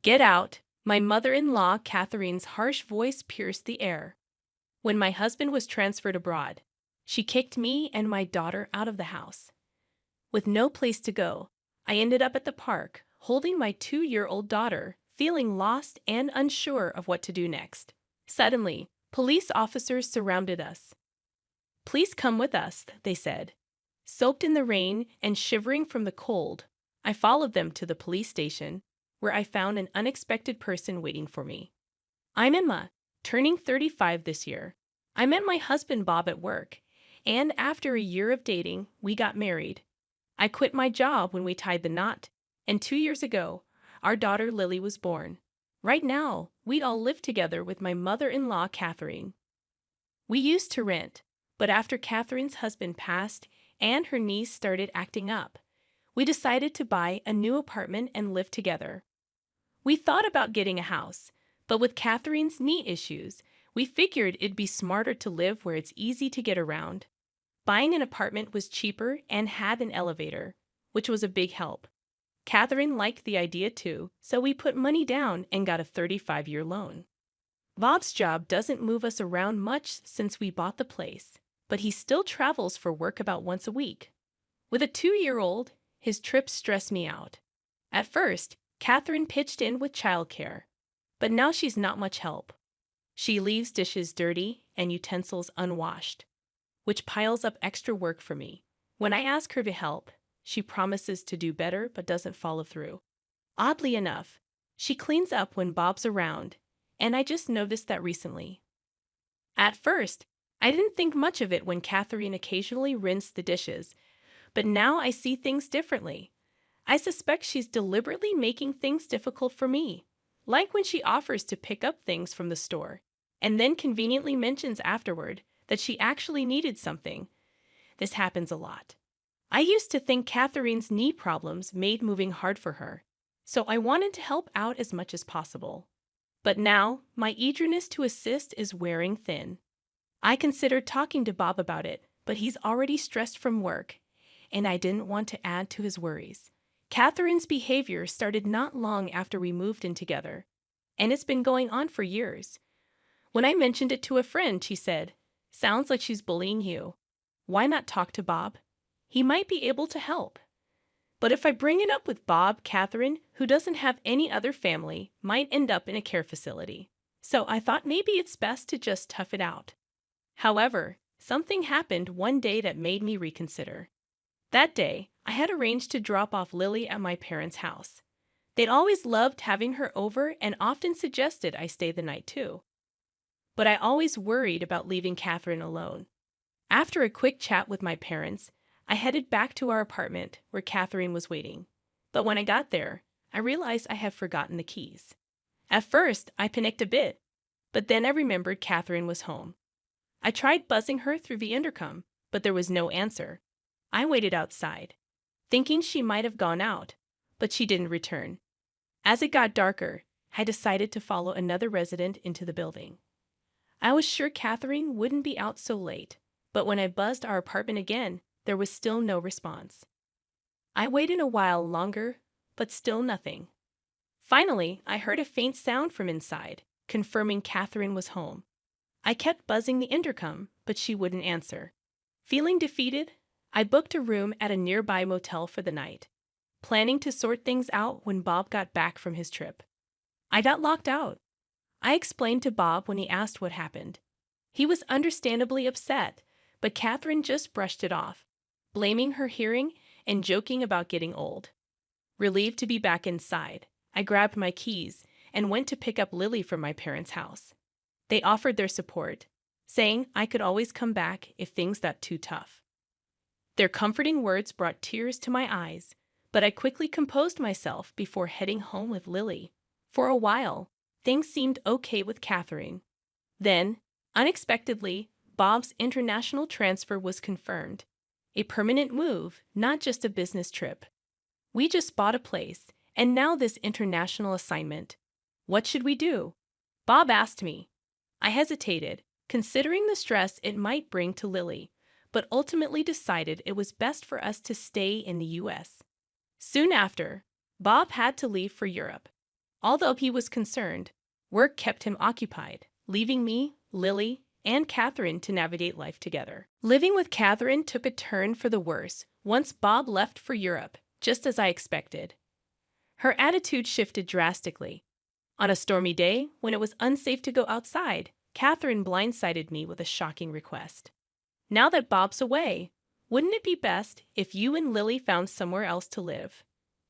Get out! My mother-in-law Catherine's harsh voice pierced the air. When my husband was transferred abroad, she kicked me and my daughter out of the house. With no place to go, I ended up at the park, holding my 2-year-old daughter, feeling lost and unsure of what to do next. Suddenly, police officers surrounded us. "Please come with us," they said. Soaked in the rain and shivering from the cold, I followed them to the police station, where I found an unexpected person waiting for me. "I'm Emma, turning 35 this year. I met my husband Bob at work, and after a year of dating, we got married. I quit my job when we tied the knot, and 2 years ago, our daughter Lily was born. Right now, we all live together with my mother-in-law Catherine. We used to rent, but after Catherine's husband passed and her niece started acting up, we decided to buy a new apartment and live together. We thought about getting a house, but with Catherine's knee issues, we figured it'd be smarter to live where it's easy to get around. Buying an apartment was cheaper and had an elevator, which was a big help. Catherine liked the idea too, so we put money down and got a 35-year loan. Bob's job doesn't move us around much since we bought the place, but he still travels for work about once a week. With a 2-year-old, his trips stress me out. At first, Catherine pitched in with childcare, but now she's not much help. She leaves dishes dirty and utensils unwashed, which piles up extra work for me. When I ask her to help, she promises to do better but doesn't follow through. Oddly enough, she cleans up when Bob's around, and I just noticed that recently. At first, I didn't think much of it when Catherine occasionally rinsed the dishes, but now I see things differently. I suspect she's deliberately making things difficult for me, like when she offers to pick up things from the store, and then conveniently mentions afterward that she actually needed something. This happens a lot. I used to think Catherine's knee problems made moving hard for her, so I wanted to help out as much as possible. But now, my eagerness to assist is wearing thin. I considered talking to Bob about it, but he's already stressed from work, and I didn't want to add to his worries. Catherine's behavior started not long after we moved in together, and it's been going on for years. When I mentioned it to a friend, she said, "Sounds like she's bullying you. Why not talk to Bob? He might be able to help." But if I bring it up with Bob, Catherine, who doesn't have any other family, might end up in a care facility. So I thought maybe it's best to just tough it out. However, something happened one day that made me reconsider. That day, I had arranged to drop off Lily at my parents' house. They'd always loved having her over and often suggested I stay the night too. But I always worried about leaving Catherine alone. After a quick chat with my parents, I headed back to our apartment where Catherine was waiting. But when I got there, I realized I had forgotten the keys. At first, I panicked a bit, but then I remembered Catherine was home. I tried buzzing her through the intercom, but there was no answer. I waited outside, thinking she might have gone out, but she didn't return. As it got darker, I decided to follow another resident into the building. I was sure Catherine wouldn't be out so late, but when I buzzed our apartment again, there was still no response. I waited a while longer, but still nothing. Finally, I heard a faint sound from inside, confirming Catherine was home. I kept buzzing the intercom, but she wouldn't answer. Feeling defeated, I booked a room at a nearby motel for the night, planning to sort things out when Bob got back from his trip. I got locked out. I explained to Bob when he asked what happened. He was understandably upset, but Catherine just brushed it off, blaming her hearing and joking about getting old. Relieved to be back inside, I grabbed my keys and went to pick up Lily from my parents' house. They offered their support, saying I could always come back if things got too tough. Their comforting words brought tears to my eyes, but I quickly composed myself before heading home with Lily. For a while, things seemed okay with Catherine. Then, unexpectedly, Bob's international transfer was confirmed. A permanent move, not just a business trip. We just bought a place, and now this international assignment. What should we do? Bob asked me. I hesitated, considering the stress it might bring to Lily, but ultimately decided it was best for us to stay in the U.S. Soon after, Bob had to leave for Europe. Although he was concerned, work kept him occupied, leaving me, Lily, and Catherine to navigate life together. Living with Catherine took a turn for the worse once Bob left for Europe, just as I expected. Her attitude shifted drastically. On a stormy day, when it was unsafe to go outside, Catherine blindsided me with a shocking request. "Now that Bob's away, wouldn't it be best if you and Lily found somewhere else to live?"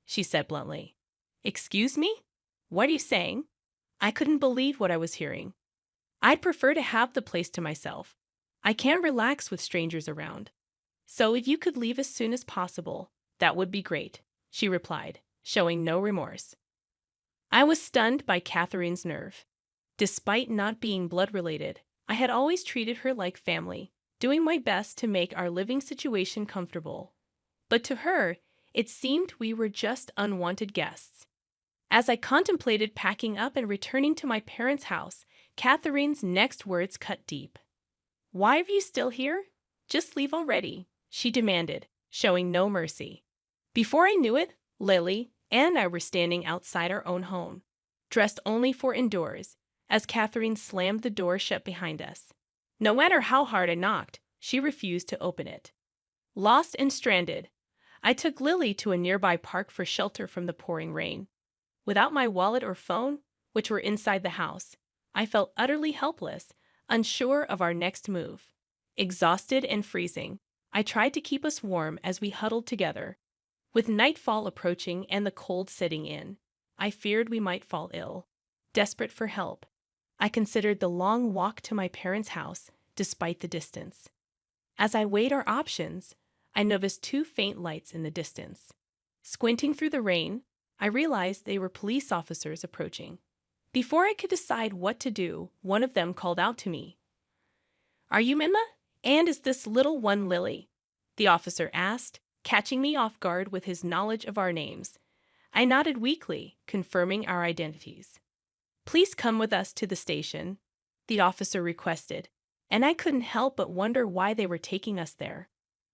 she said bluntly. "Excuse me? What are you saying?" I couldn't believe what I was hearing. "I'd prefer to have the place to myself. I can't relax with strangers around. So if you could leave as soon as possible, that would be great," she replied, showing no remorse. I was stunned by Catherine's nerve. Despite not being blood-related, I had always treated her like family, doing my best to make our living situation comfortable. But to her, it seemed we were just unwanted guests. As I contemplated packing up and returning to my parents' house, Catherine's next words cut deep. "Why are you still here? Just leave already," she demanded, showing no mercy. Before I knew it, Lily and I were standing outside our own home, dressed only for indoors, as Catherine slammed the door shut behind us. No matter how hard I knocked, she refused to open it. Lost and stranded, I took Lily to a nearby park for shelter from the pouring rain. Without my wallet or phone, which were inside the house, I felt utterly helpless, unsure of our next move. Exhausted and freezing, I tried to keep us warm as we huddled together. With nightfall approaching and the cold setting in, I feared we might fall ill. Desperate for help, I considered the long walk to my parents' house, despite the distance. As I weighed our options, I noticed two faint lights in the distance. Squinting through the rain, I realized they were police officers approaching. Before I could decide what to do, one of them called out to me. "Are you Emma? And is this little one Lily?" the officer asked, catching me off guard with his knowledge of our names. I nodded weakly, confirming our identities. "Please come with us to the station," the officer requested, and I couldn't help but wonder why they were taking us there.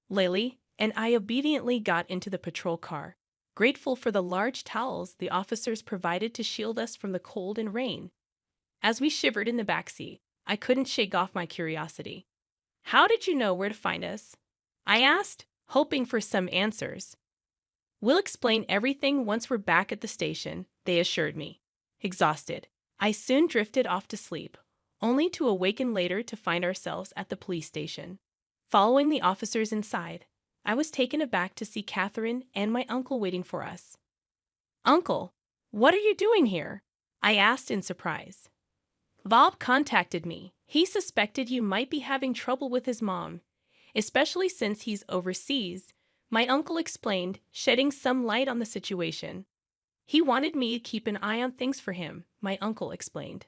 Lily and I obediently got into the patrol car, grateful for the large towels the officers provided to shield us from the cold and rain. As we shivered in the backseat, I couldn't shake off my curiosity. "How did you know where to find us?" I asked, hoping for some answers. "We'll explain everything once we're back at the station," they assured me. Exhausted, I soon drifted off to sleep, only to awaken later to find ourselves at the police station. Following the officers inside, I was taken aback to see Catherine and my uncle waiting for us. "Uncle, what are you doing here?" I asked in surprise. "Bob contacted me. He suspected you might be having trouble with his mom, especially since he's overseas," my uncle explained, shedding some light on the situation. "He wanted me to keep an eye on things for him," my uncle explained.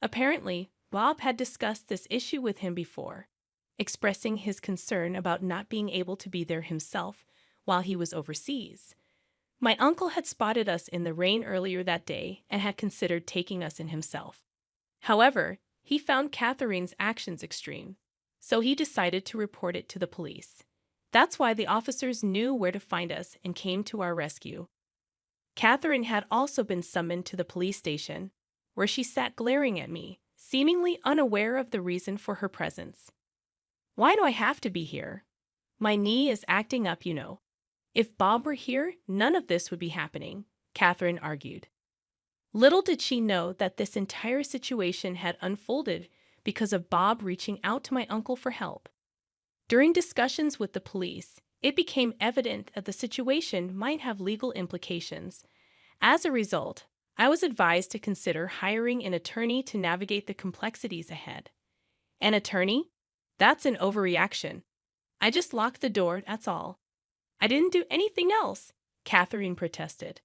Apparently, Bob had discussed this issue with him before, expressing his concern about not being able to be there himself while he was overseas. My uncle had spotted us in the rain earlier that day and had considered taking us in himself. However, he found Catherine's actions extreme, so he decided to report it to the police. That's why the officers knew where to find us and came to our rescue. Catherine had also been summoned to the police station, where she sat glaring at me, seemingly unaware of the reason for her presence. "Why do I have to be here? My knee is acting up, you know. If Bob were here, none of this would be happening," Catherine argued. Little did she know that this entire situation had unfolded because of Bob reaching out to my uncle for help. During discussions with the police, it became evident that the situation might have legal implications. As a result, I was advised to consider hiring an attorney to navigate the complexities ahead. "An attorney? That's an overreaction. I just locked the door, that's all. I didn't do anything else," Catherine protested.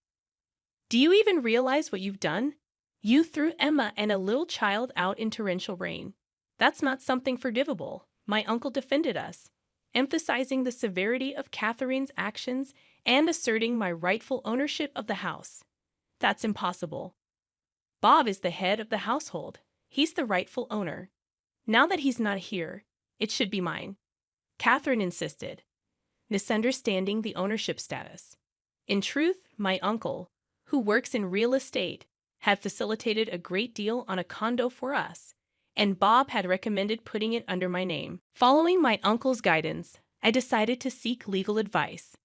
"Do you even realize what you've done? You threw Emma and a little child out in torrential rain. That's not something forgivable," my uncle defended us, emphasizing the severity of Catherine's actions and asserting my rightful ownership of the house. "That's impossible. Bob is the head of the household. He's the rightful owner. Now that he's not here, it should be mine," Catherine insisted, misunderstanding the ownership status. In truth, my uncle, who works in real estate, had facilitated a great deal on a condo for us, and Bob had recommended putting it under my name. Following my uncle's guidance, I decided to seek legal advice.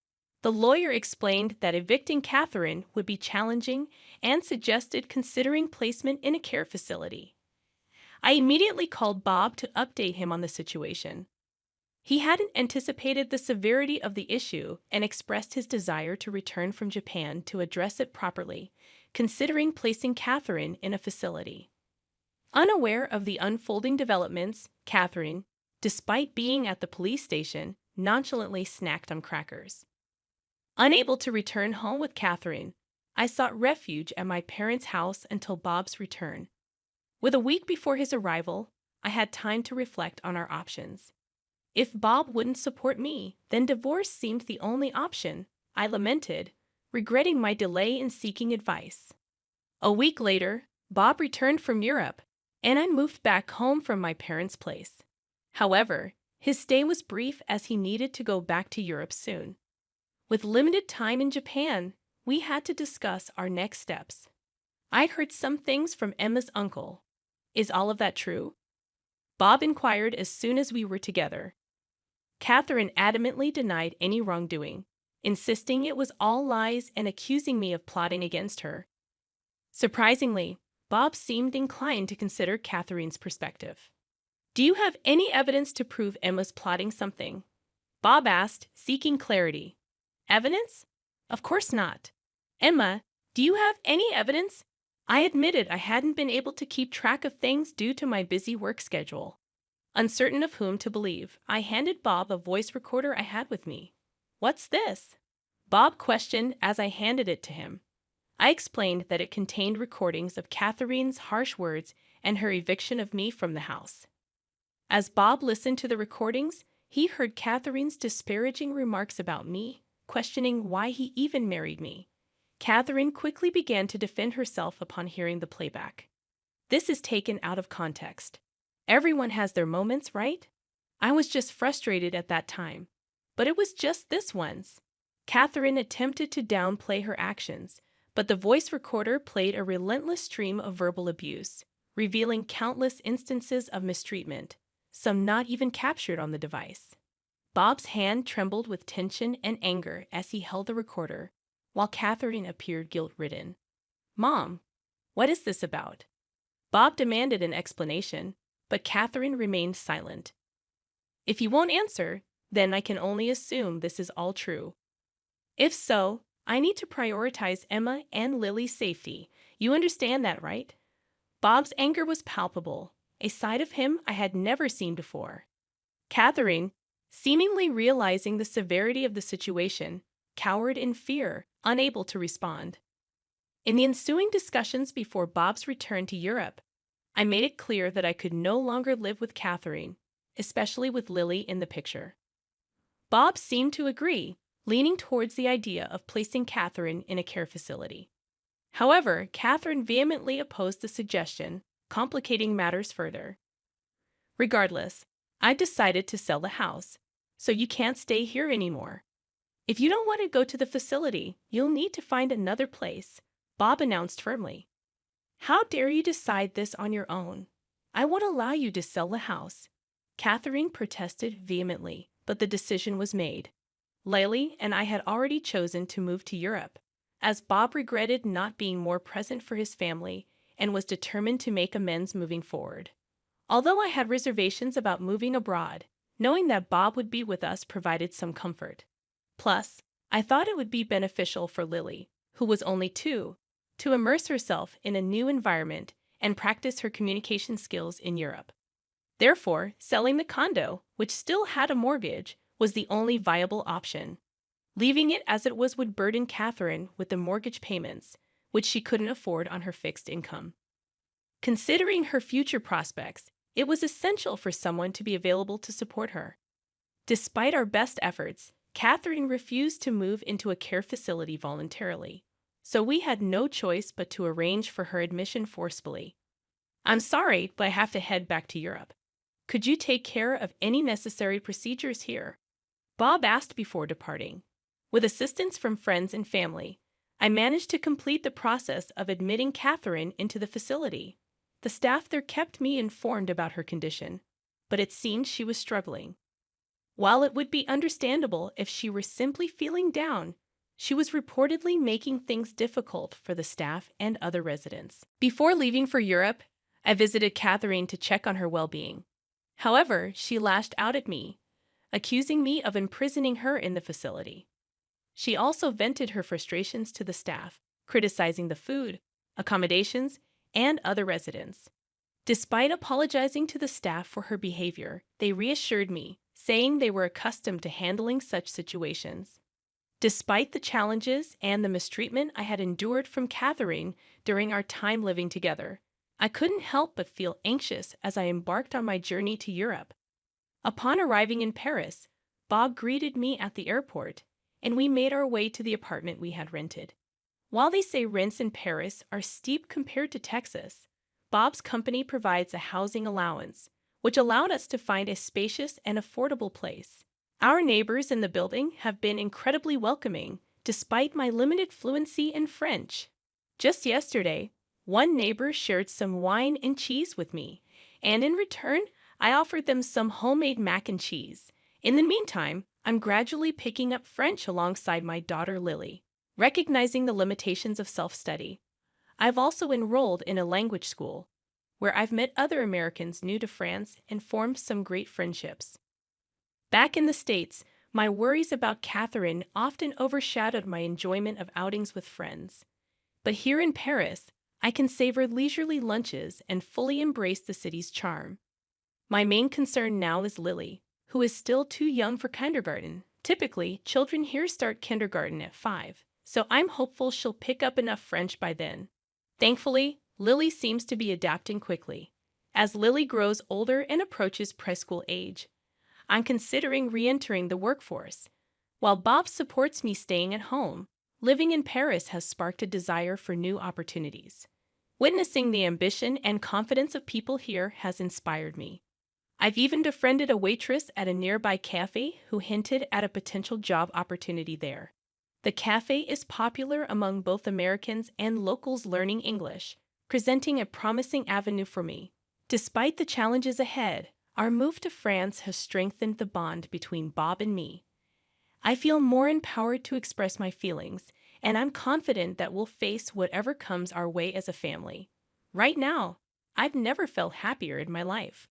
The lawyer explained that evicting Catherine would be challenging and suggested considering placement in a care facility. I immediately called Bob to update him on the situation. He hadn't anticipated the severity of the issue and expressed his desire to return from Japan to address it properly, considering placing Catherine in a facility. Unaware of the unfolding developments, Catherine, despite being at the police station, nonchalantly snacked on crackers. Unable to return home with Catherine, I sought refuge at my parents' house until Bob's return. With a week before his arrival, I had time to reflect on our options. If Bob wouldn't support me, then divorce seemed the only option, I lamented, regretting my delay in seeking advice. A week later, Bob returned from Europe, and I moved back home from my parents' place. However, his stay was brief as he needed to go back to Europe soon. With limited time in Japan, we had to discuss our next steps. I heard some things from Emma's uncle. Is all of that true? Bob inquired as soon as we were together. Catherine adamantly denied any wrongdoing, insisting it was all lies and accusing me of plotting against her. Surprisingly, Bob seemed inclined to consider Catherine's perspective. Do you have any evidence to prove Emma's plotting something? Bob asked, seeking clarity. Evidence? Of course not. Emma, do you have any evidence? I admitted I hadn't been able to keep track of things due to my busy work schedule. Uncertain of whom to believe, I handed Bob a voice recorder I had with me. What's this? Bob questioned as I handed it to him. I explained that it contained recordings of Catherine's harsh words and her eviction of me from the house. As Bob listened to the recordings, he heard Catherine's disparaging remarks about me, questioning why he even married me. Catherine quickly began to defend herself upon hearing the playback. This is taken out of context. Everyone has their moments, right? I was just frustrated at that time. But it was just this once. Catherine attempted to downplay her actions, but the voice recorder played a relentless stream of verbal abuse, revealing countless instances of mistreatment, some not even captured on the device. Bob's hand trembled with tension and anger as he held the recorder, while Catherine appeared guilt-ridden. Mom, what is this about? Bob demanded an explanation, but Catherine remained silent. If you won't answer, then I can only assume this is all true. If so, I need to prioritize Emma and Lily's safety. You understand that, right? Bob's anger was palpable, a side of him I had never seen before. Catherine, seemingly realizing the severity of the situation, cowered in fear, unable to respond. In the ensuing discussions before Bob's return to Europe, I made it clear that I could no longer live with Catherine, especially with Lily in the picture. Bob seemed to agree, leaning towards the idea of placing Catherine in a care facility. However, Catherine vehemently opposed the suggestion, complicating matters further. Regardless, I decided to sell the house, so you can't stay here anymore. If you don't want to go to the facility, you'll need to find another place, Bob announced firmly. How dare you decide this on your own? I won't allow you to sell the house. Catherine protested vehemently, but the decision was made. Lily and I had already chosen to move to Europe, as Bob regretted not being more present for his family and was determined to make amends moving forward. Although I had reservations about moving abroad, knowing that Bob would be with us provided some comfort. Plus, I thought it would be beneficial for Lily, who was only 2, to immerse herself in a new environment and practice her communication skills in Europe. Therefore, selling the condo, which still had a mortgage, was the only viable option. Leaving it as it was would burden Catherine with the mortgage payments, which she couldn't afford on her fixed income. Considering her future prospects, it was essential for someone to be available to support her. Despite our best efforts, Catherine refused to move into a care facility voluntarily, so we had no choice but to arrange for her admission forcibly. I'm sorry, but I have to head back to Europe. Could you take care of any necessary procedures here? Bob asked before departing. With assistance from friends and family, I managed to complete the process of admitting Catherine into the facility. The staff there kept me informed about her condition, but it seemed she was struggling. While it would be understandable if she were simply feeling down, she was reportedly making things difficult for the staff and other residents. Before leaving for Europe, I visited Catherine to check on her well-being. However, she lashed out at me, accusing me of imprisoning her in the facility. She also vented her frustrations to the staff, criticizing the food, accommodations, and other residents. Despite apologizing to the staff for her behavior, they reassured me, saying they were accustomed to handling such situations. Despite the challenges and the mistreatment I had endured from Catherine during our time living together, I couldn't help but feel anxious as I embarked on my journey to Europe. Upon arriving in Paris, Bob greeted me at the airport, and we made our way to the apartment we had rented. While they say rents in Paris are steep compared to Texas, Bob's company provides a housing allowance, which allowed us to find a spacious and affordable place. Our neighbors in the building have been incredibly welcoming, despite my limited fluency in French. Just yesterday, one neighbor shared some wine and cheese with me, and in return, I offered them some homemade mac and cheese. In the meantime, I'm gradually picking up French alongside my daughter Lily, recognizing the limitations of self-study. I've also enrolled in a language school, where I've met other Americans new to France and formed some great friendships. Back in the States, my worries about Catherine often overshadowed my enjoyment of outings with friends. But here in Paris, I can savor leisurely lunches and fully embrace the city's charm. My main concern now is Lily, who is still too young for kindergarten. Typically, children here start kindergarten at 5, so I'm hopeful she'll pick up enough French by then. Thankfully, Lily seems to be adapting quickly. As Lily grows older and approaches preschool age, I'm considering re-entering the workforce. While Bob supports me staying at home, living in Paris has sparked a desire for new opportunities. Witnessing the ambition and confidence of people here has inspired me. I've even befriended a waitress at a nearby cafe who hinted at a potential job opportunity there. The cafe is popular among both Americans and locals learning English, presenting a promising avenue for me. Despite the challenges ahead, our move to France has strengthened the bond between Bob and me. I feel more empowered to express my feelings, and I'm confident that we'll face whatever comes our way as a family. Right now, I've never felt happier in my life.